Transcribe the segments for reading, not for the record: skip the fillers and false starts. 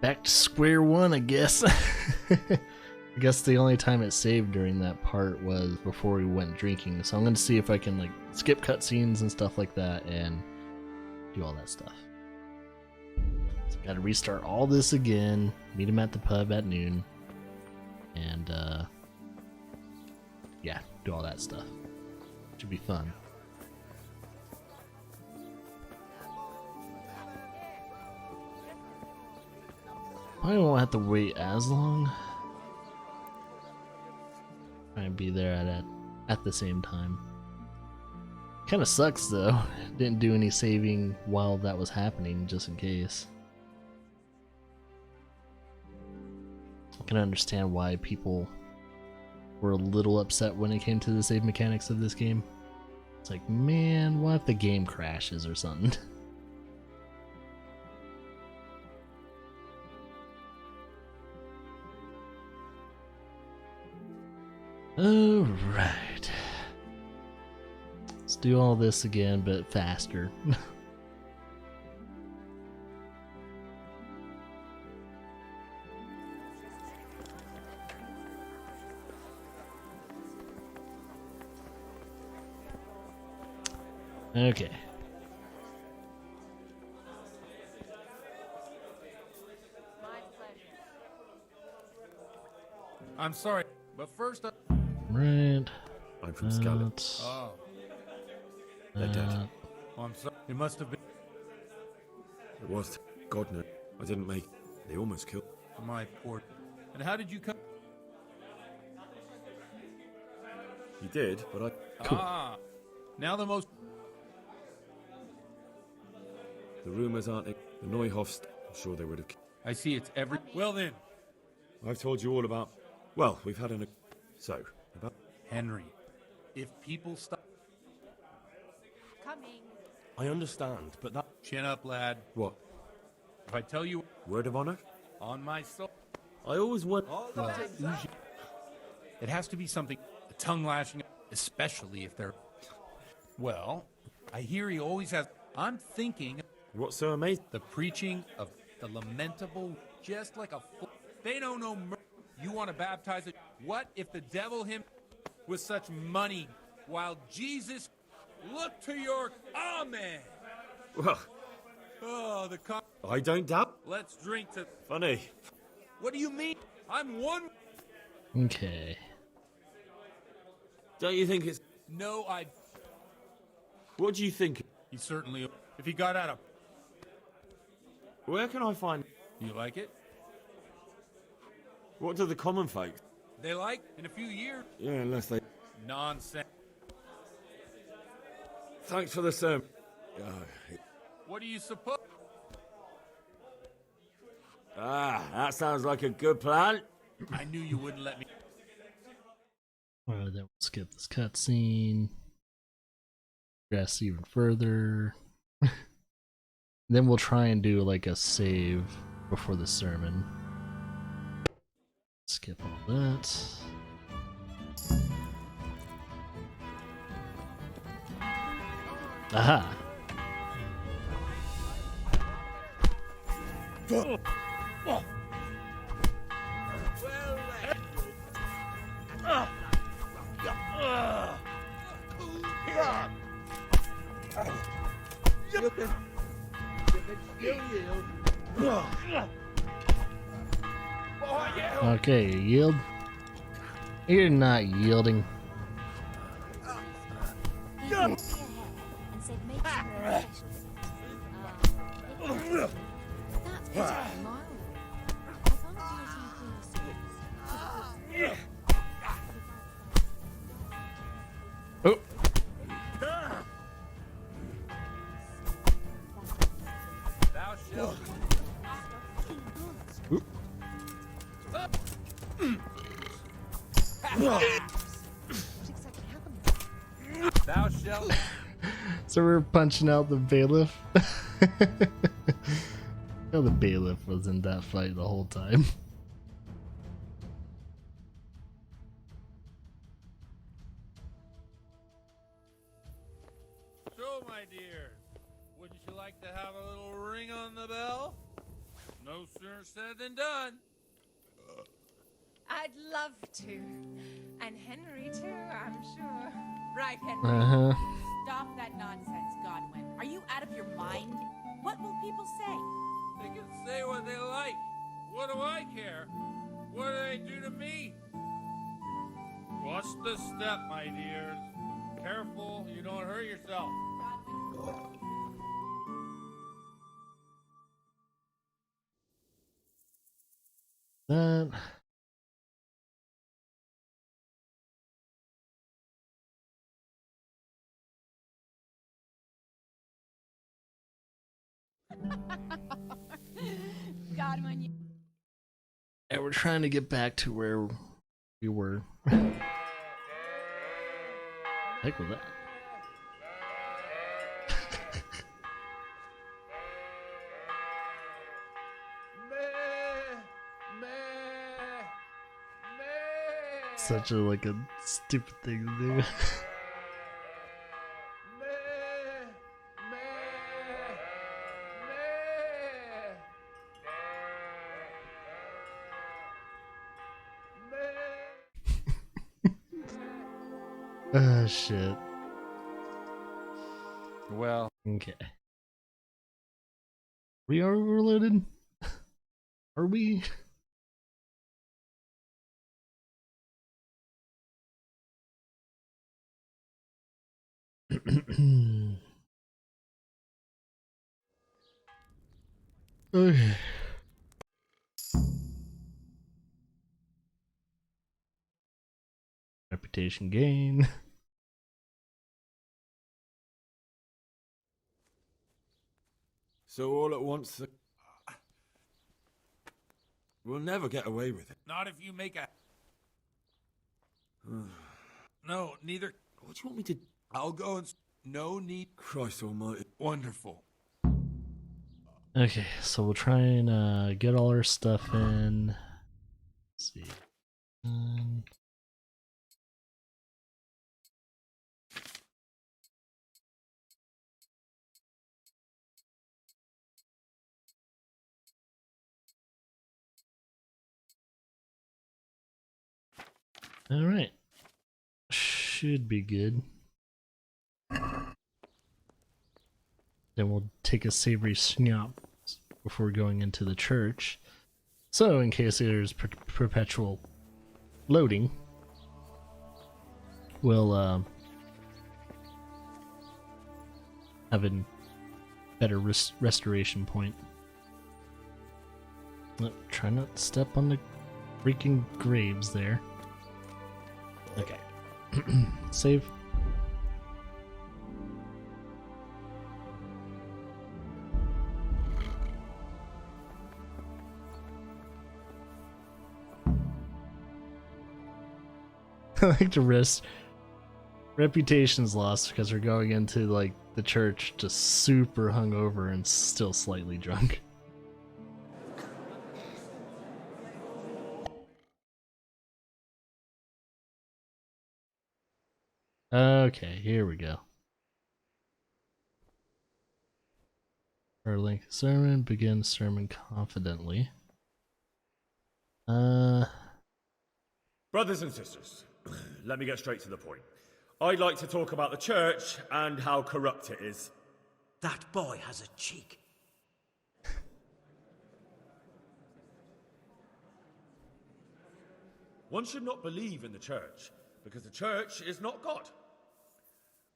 Back to square one, I guess. I guess the only time it saved during that part was before we went drinking. So I'm going to see if I can like skip cutscenes and stuff like that and do all that stuff. So got to restart all this again. Meet him at the pub at noon. And yeah, do all that stuff. Should be fun. I won't have to wait as long. Try and be there at the same time. Kind of sucks though. Didn't do any saving while that was happening, just in case. I can understand why people were a little upset when it came to the save mechanics of this game. It's like, man, what if the game crashes or something? Alright. Let's do all this again, but faster. Okay. I'm sorry, but first Right. I'm from Scarlet. Oh. They're dead. Oh, I'm sorry. It must have been It was. God knows. I didn't make. They almost killed. my poor. And how did you come? You did, but I. Cool. Ah. Now the most. The rumors aren't. The Neuhofst. I'm sure they would have. I see it's every. Well then, I've told you all about. Well, we've had an. So about. Henry, if people stop. Coming. I understand, but that... Chin up, lad. What? If I tell you Word of honor? on my soul, I always want. it has to be something. A tongue lashing, especially if they're. Well, I hear he always has. I'm thinking. What's so amazing? The preaching of the lamentable, just like a fool. They don't know. You want to baptize it? What if the devil him with such money, while Jesus look to your amen? Well, Oh, the I don't doubt. let's drink to. Funny. What do you mean? I'm one. Okay. Don't you think it's? No, I. What do you think? He certainly. If he got out of. Where can I find? You like it? What do the common folk? They like in a few years. Yeah, unless they. Nonsense. Thanks for the sermon. What do you suppose? That sounds like a good plan. I knew you wouldn't let me. Alright, then we'll skip this cutscene. Progress even further. Then we'll try and do like a save before the sermon. Skip all that. Aha! Okay, you yield. You're not yielding. He came and said make sure a special visit. That's particularly mild. As long as you receive clear Oh! Thou shalt. What exactly happened? Thou shalt. So we're punching out the bailiff. No, the bailiff was in that fight the whole time. So, my dear, wouldn't you like to have a little ring on the bell? No sooner said than done. I'd love to. And Henry, too, I'm sure. Right, Henry? Uh-huh. Stop that nonsense, Godwin. Are you out of your mind? What will people say? They can say what they like. What do I care? What do they do to me? Watch the step, my dears. Careful, you don't hurt yourself. That. Godwin, you... And we're trying to get back to where we were. Heck with that. Such a like a stupid thing to do. Oh shit. Well, Okay. We are overloaded? Are we? Okay. Reputation gain. So all at once, we'll never get away with it. not if you make a... No, neither... What do you want me to... I'll go and... No need... Christ almighty. Wonderful. Okay, so we'll try and get all our stuff in. Let's see. All right, should be good. Then we'll take a savory snap before going into the church. So, in case there's perpetual loading, we'll have a better restoration point. Look, try not to step on the freaking graves there. Okay. Save. I like to risk reputation's lost because we're going into like the church just super hungover and still slightly drunk. Okay, here we go. Our length sermon, begin sermon confidently. Brothers and sisters, let me get straight to the point. I'd like to talk about the church and how corrupt it is. That boy has a cheek. One should not believe in the church, because the church is not God.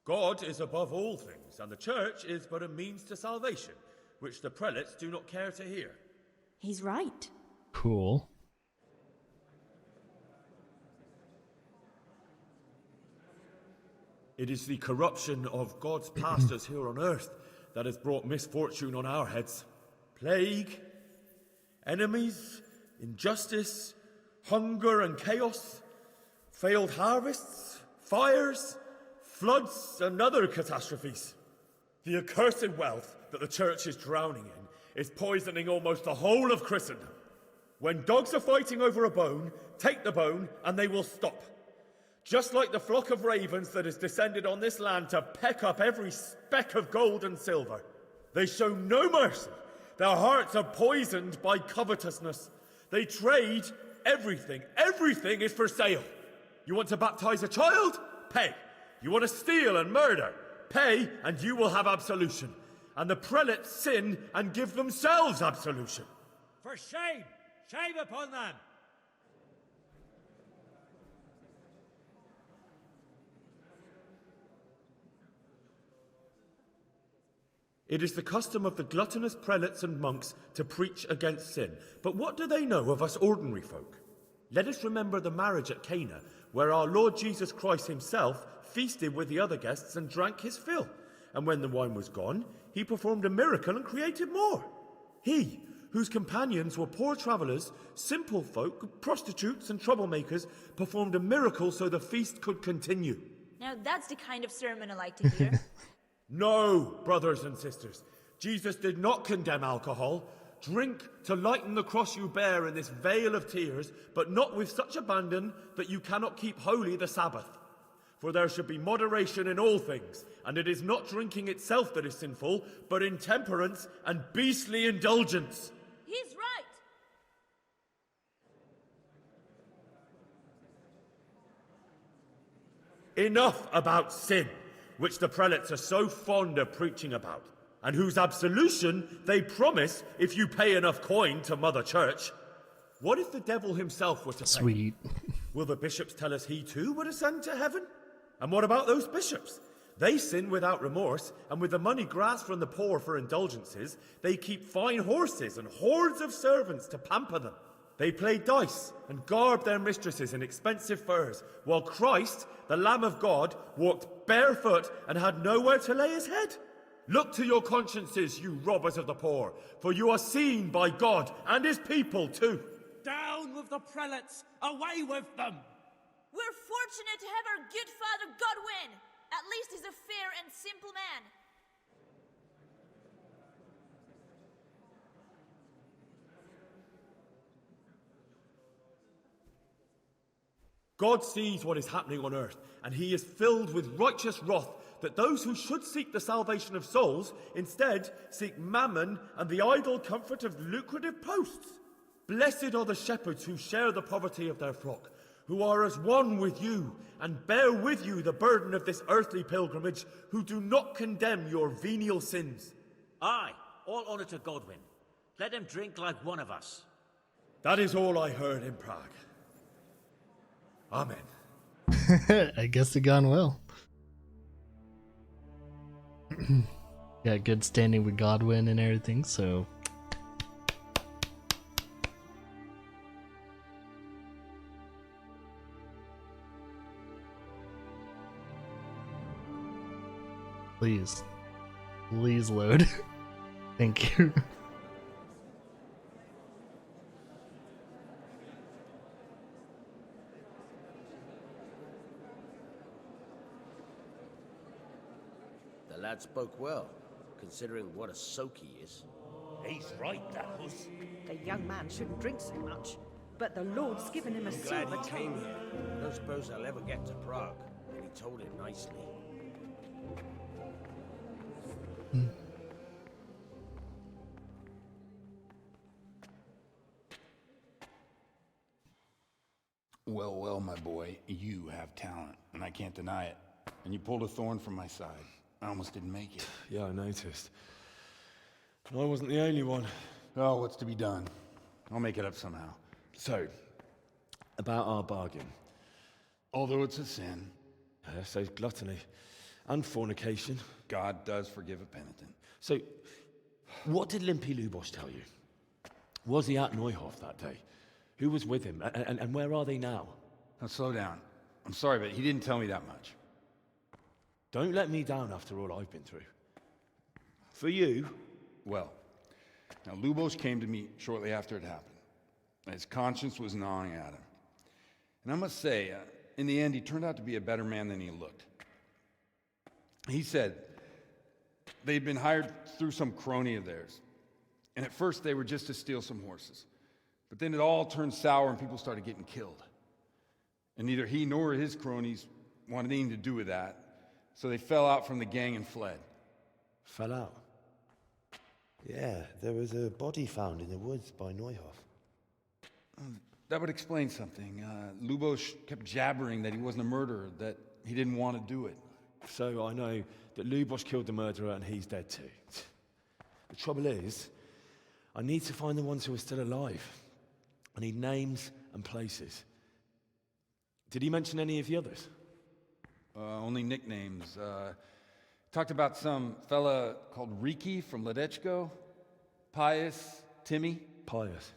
God is above all things, and the church is but a means to salvation, which the prelates do not care to hear. He's right. Cool. It is the corruption of God's pastors here on earth that has brought misfortune on our heads. Plague, enemies, injustice, hunger and chaos, failed harvests, fires, floods and other catastrophes. The accursed wealth that the church is drowning in is poisoning almost the whole of Christendom. When dogs are fighting over a bone, take the bone and they will stop. Just like the flock of ravens that has descended on this land to peck up every speck of gold and silver. They show no mercy Their hearts are poisoned by covetousness. They trade everything. Everything is for sale. You want to baptize a child? Pay. You want to steal and murder? Pay, and you will have absolution. And the prelates sin and give themselves absolution. For shame! Shame upon them! It is the custom of the gluttonous prelates and monks to preach against sin. But what do they know of us ordinary folk? Let us remember the marriage at Cana, where our Lord Jesus Christ himself feasted with the other guests and drank his fill. And when the wine was gone, he performed a miracle and created more. He, whose companions were poor travellers, simple folk, prostitutes and troublemakers, performed a miracle so the feast could continue. Now that's the kind of sermon I like to hear. No, brothers and sisters, Jesus did not condemn alcohol. Drink to lighten the cross you bear in this vale of tears, but not with such abandon that you cannot keep holy the Sabbath. For there should be moderation in all things, and it is not drinking itself that is sinful, but intemperance and beastly indulgence. He's right! Enough about sin, which the prelates are so fond of preaching about, and whose absolution they promise if you pay enough coin to Mother Church. What if the devil himself were to pay? Sweet. Will the bishops tell us he too would ascend to heaven? And what about those bishops? They sin without remorse, and with the money grasped from the poor for indulgences, they keep fine horses and hordes of servants to pamper them. They play dice and garb their mistresses in expensive furs, while Christ, the Lamb of God, walked barefoot and had nowhere to lay his head. Look to your consciences, you robbers of the poor, for you are seen by God and his people too. Down with the prelates! Away with them! We're fortunate to have our good Father Godwin! At least he's a fair and simple man. God sees what is happening on earth, and he is filled with righteous wrath that those who should seek the salvation of souls instead seek mammon and the idle comfort of lucrative posts. Blessed are the shepherds who share the poverty of their flock, who are as one with you and bear with you the burden of this earthly pilgrimage, who do not condemn your venial sins. Aye, all honour to Godwin. Let him drink like one of us. That is all I heard in Prague. Amen. I guess it gone well. Got good standing with Godwin and everything, so please load. Thank you. The lad spoke well, considering what a soak he is. He's right, that was. The young man shouldn't drink so much, but the Lord's given him a Glad silver he came tongue. here. Don't suppose I'll ever get to Prague, and he told it nicely. Well, well, my boy, you have talent, and I can't deny it. And you pulled a thorn from my side. I almost didn't make it. Yeah, I noticed. And I wasn't the only one. Oh, what's to be done? I'll make it up somehow. So, about our bargain. Although it's a sin, So gluttony and fornication. God does forgive a penitent. So, what did Limpy Lubos tell you? Was he at Neuhof that day? Who was with him? And where are they now? Now, slow down. I'm sorry, but he didn't tell me that much. Don't let me down after all I've been through. For you, Well, now Lubos came to me shortly after it happened. His conscience was gnawing at him. And I must say, in the end, he turned out to be a better man than he looked. He said they'd been hired through some crony of theirs. And at first they were just to steal some horses. But then it all turned sour and people started getting killed. And neither he nor his cronies wanted anything to do with that. So they fell out from the gang and fled. fell out. Yeah, there was a body found in the woods by Neuhoff. That would explain something. Lubos kept jabbering that he wasn't a murderer, that he didn't want to do it. So I know that Lubos killed the murderer and he's dead too. The trouble is, I need to find the ones who are still alive. I need names and places. Did he mention any of the others? Only nicknames. Talked about some fella called Riki from Ledechko, Pius, Timmy. Pius.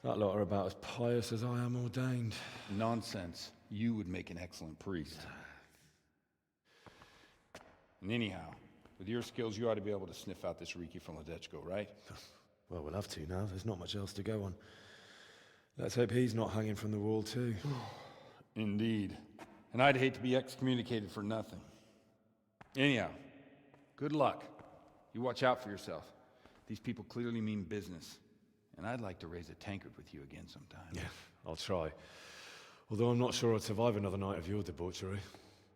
That lot are about as pious as I am ordained. Nonsense. You would make an excellent priest. And anyhow, with your skills, you ought to be able to sniff out this Riki from Ledechko, right? Well, we'll have to now. There's not much else to go on. Let's hope he's not hanging from the wall too. Indeed. And I'd hate to be excommunicated for nothing. Anyhow, good luck. You watch out for yourself. These people clearly mean business. And I'd like to raise a tankard with you again sometime. Yeah, I'll try. Although I'm not sure I'd survive another night of your debauchery.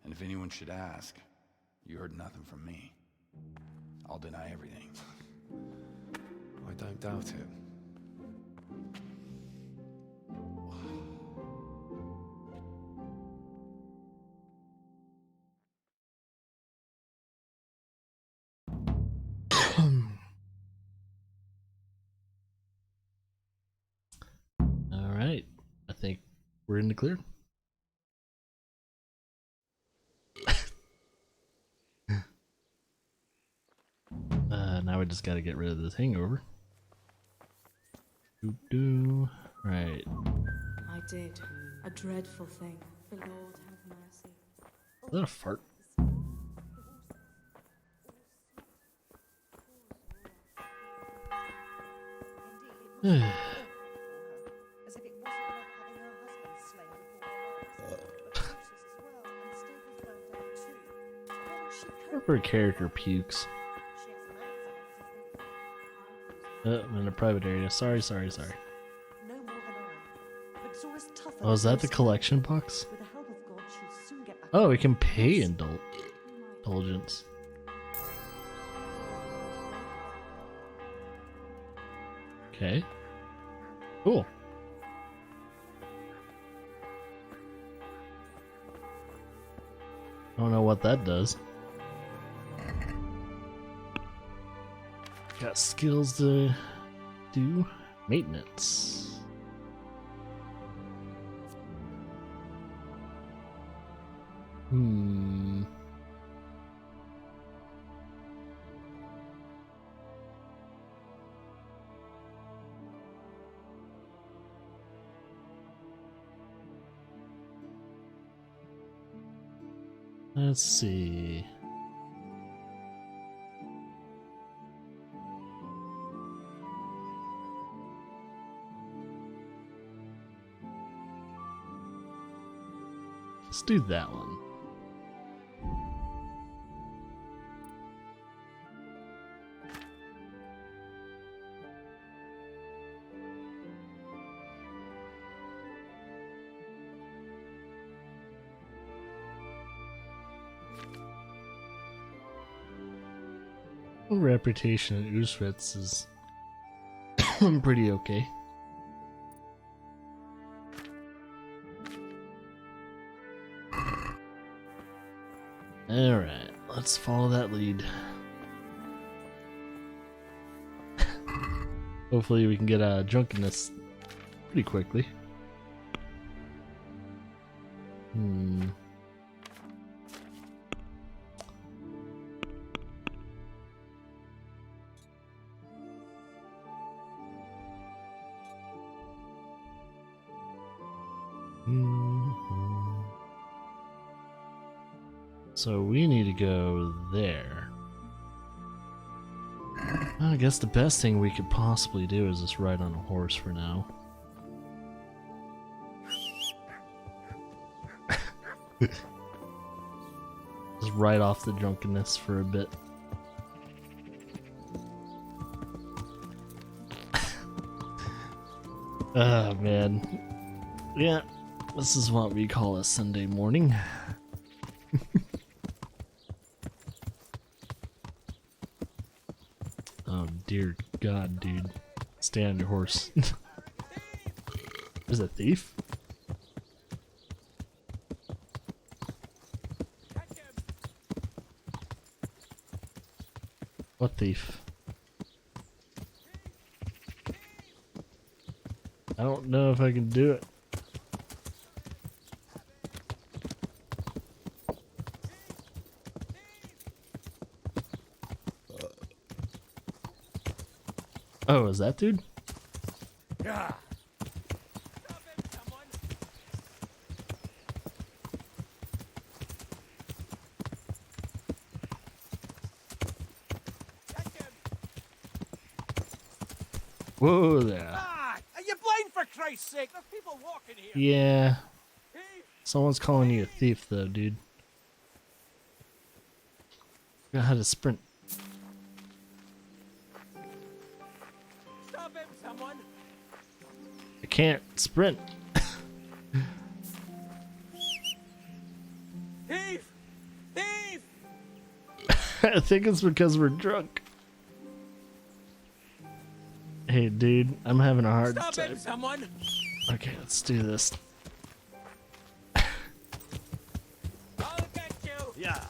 And if anyone should ask, you heard nothing from me. I'll deny everything. I don't doubt it. All right, I think we're in the clear. Now we just got to get rid of this hangover. Doo-doo. Right. I did a dreadful thing. The Lord have mercy. Is that a fart? As if it wasn't enough having her husband slain before her eyes, but Moses as well, and Staples burned down too. How was she coping? Her character pukes. She has an accent. I'm in a private area. Sorry. No more than I. But Zora's tougher. Oh, is that the collection box? With the help of God, she'll soon get back. Oh, we can pay indulgence. Okay. Cool. I don't know what that does. Got skills to do. Maintenance. Let's see. Let's do that one. Reputation in Uswitz is pretty okay. Alright, let's follow that lead. Hopefully we can get drunkenness pretty quickly. So we need to go there. I guess the best thing we could possibly do is just ride on a horse for now. Just ride off the drunkenness for a bit. Oh man. Yeah, this is what we call a Sunday morning. Dear God, dude. Stay on your horse. There's a thief? What thief? I don't know if I can do it. Oh, is that dude? Yeah. Whoa there. Ah! Are you blind for Christ's sake? There's people walking here. Yeah. Someone's calling you a thief though, dude. Forgot how to sprint. Stop him, someone! I can't sprint. Thief! Thief! I think it's because we're drunk. Hey, dude, I'm having a hard Stop time. him, someone! Okay, let's do this. I'll get you! Yeah.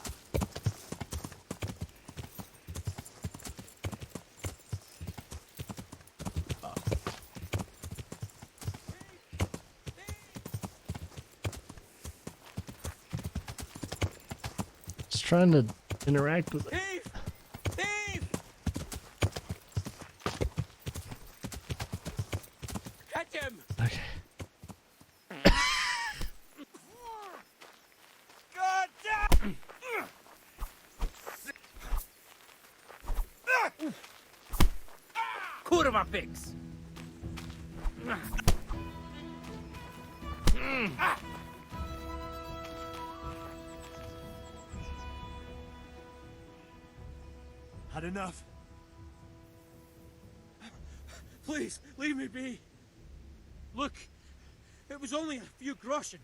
Just trying to interact with it. Thief! Thief! Catch him! Okay. God damn! Kurwa pigs! Had enough? Please, leave me be. Look, it was only a few groschen.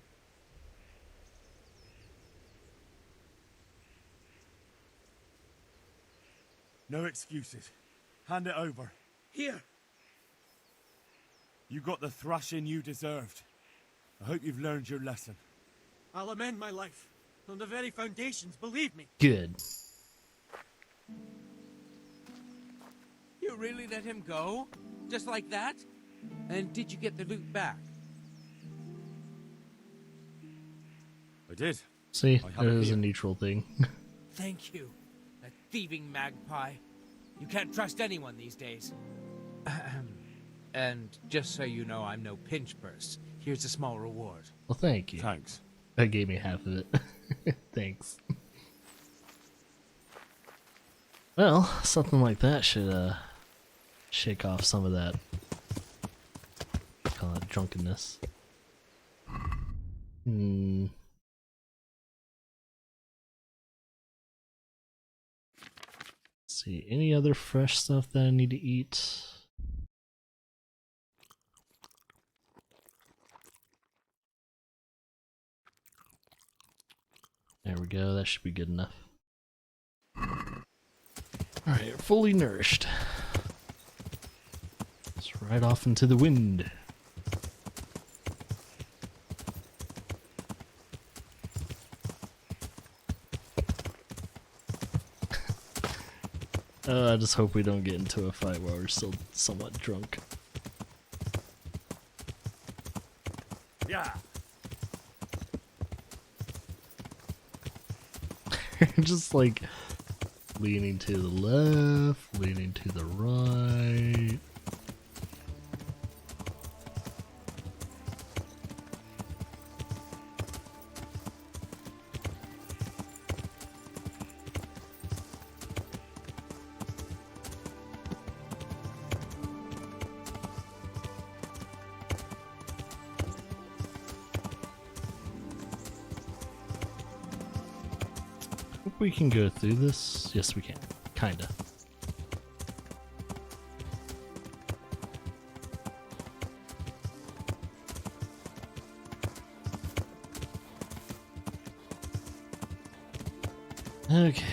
No excuses. Hand it over. Here, You got the thrashing you deserved. I hope you've learned your lesson. I'll amend my life. From the very foundations, believe me. Good. You really let him go? Just like that? And did you get the loot back? I did. See, I have it it is a here. neutral thing. Thank you. That thieving magpie. You can't trust anyone these days. Ahem. And just so you know, I'm no pinch purse. Here's a small reward. Well, thank you. Thanks. That gave me half of it. Thanks. Well, something like that should shake off some of that, call it drunkenness. Let's see, any other fresh stuff that I need to eat? There we go, that should be good enough. Alright, fully nourished. Let's ride off into the wind. I just hope we don't get into a fight while we're still somewhat drunk. Yeah. Just like leaning to the left, leaning to the right. We can go through this. Yes, we can. Kinda. Okay.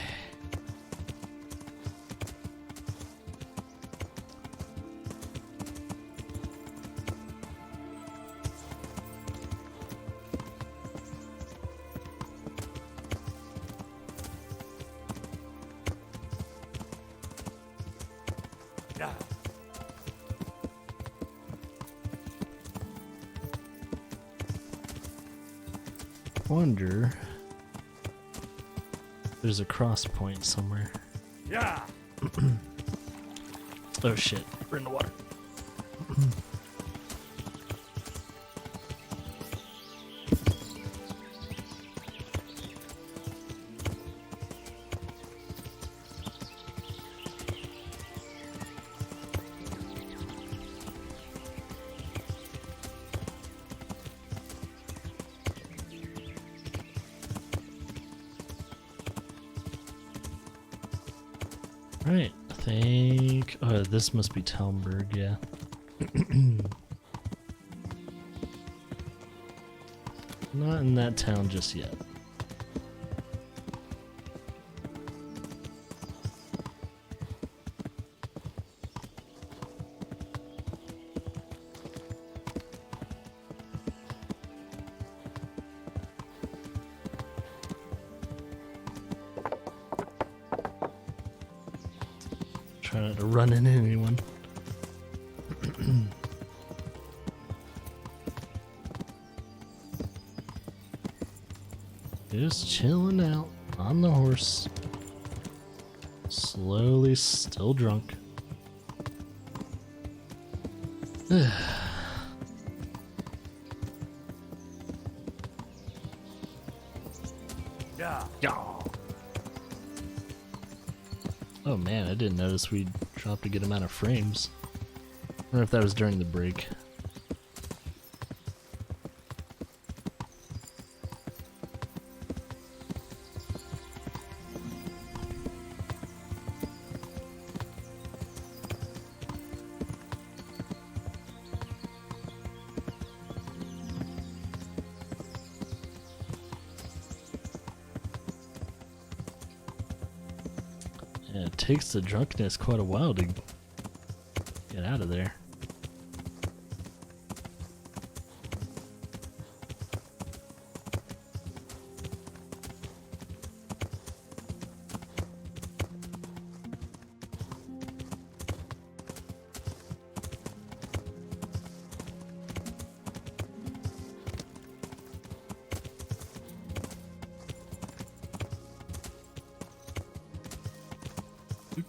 wonder if there's a cross point somewhere. Yeah. Oh shit, we're in the water. Right, I think. Oh, this must be Talmberg, yeah. Not in that town just yet. Try not to run into anyone. Just chilling out on the horse. Slowly, still drunk. Yeah. Oh man, I didn't notice we dropped a good amount of frames. I wonder if that was during the break. Yeah, it takes the drunkenness quite a while to get out of there.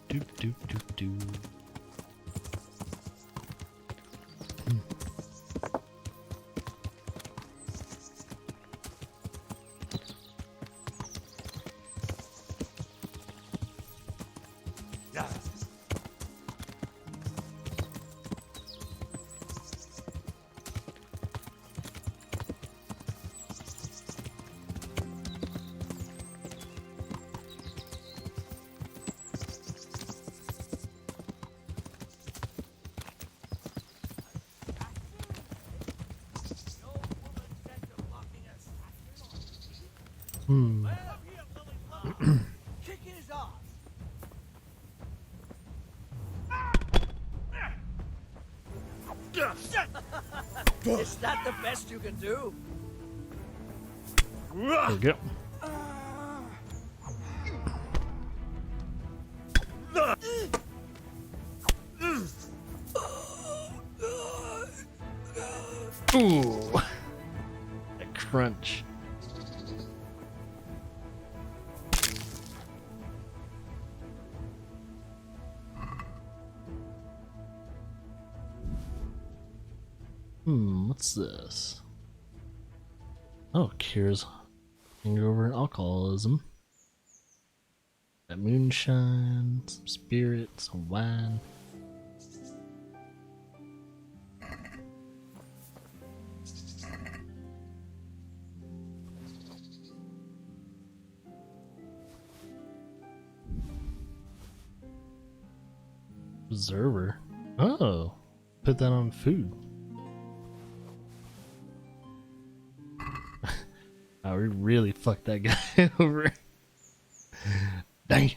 Do, do, do, do. Yeah. Kick his ass. Is that the best you can do? There we go. Ooh, a crunch. What's this? Oh, cures hangover and alcoholism. Got moonshine, some spirits, some wine. Observer. Oh, put that on food. Oh, we really fucked that guy over. Damn.